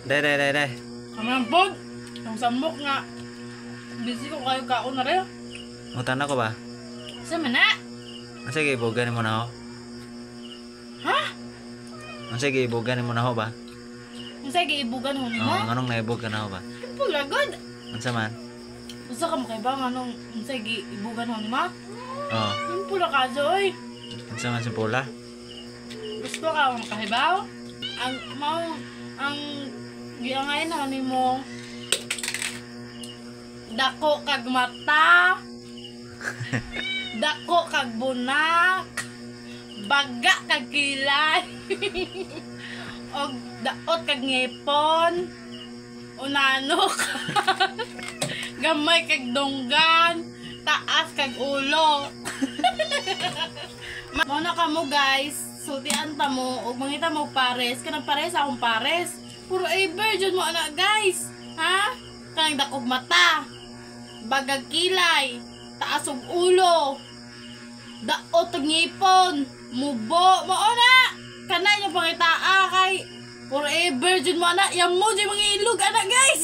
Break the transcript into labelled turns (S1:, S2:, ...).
S1: Dai.
S2: Kamang pod. Ang samok nga. Busy ko kayo kaon na rin.
S1: Mutan ako ba?
S2: Sa mana?
S1: Sige, ibugan mo na ako.
S2: Ha?
S1: Sige, ibugan mo na ako ba?
S2: Ang sige, ibugan ho nimo?
S1: Anong naibugan na ako ba?
S2: Pula, good.
S1: Unsa man?
S2: Gusto ka makibang anong ang sige, ibugan ho nimo?
S1: Oo.
S2: Yung pula ka, Joy.
S1: Unsa man si Pula?
S2: Gusto ka makahibaw? Ang giangay na nimo. Dako kag mata. Dako kag bunak. Baga kag kilay. Og daot kag ngepon. Unanok. Gamay kag donggan. Taas kag ulo. Muna ka mo guys. Sultian ta mo. Og mangita mo pares. Kanang pares akong pares. Puro virgin mo anak guys. Ha? Kanang dakog mata. Bagag kilay. Taas og ulo. Daot og ngipon. Mubo. Mauna. Kanay yung pangitaa kay forever dyan mo anak. Yan mo dyan mga ilog anak guys.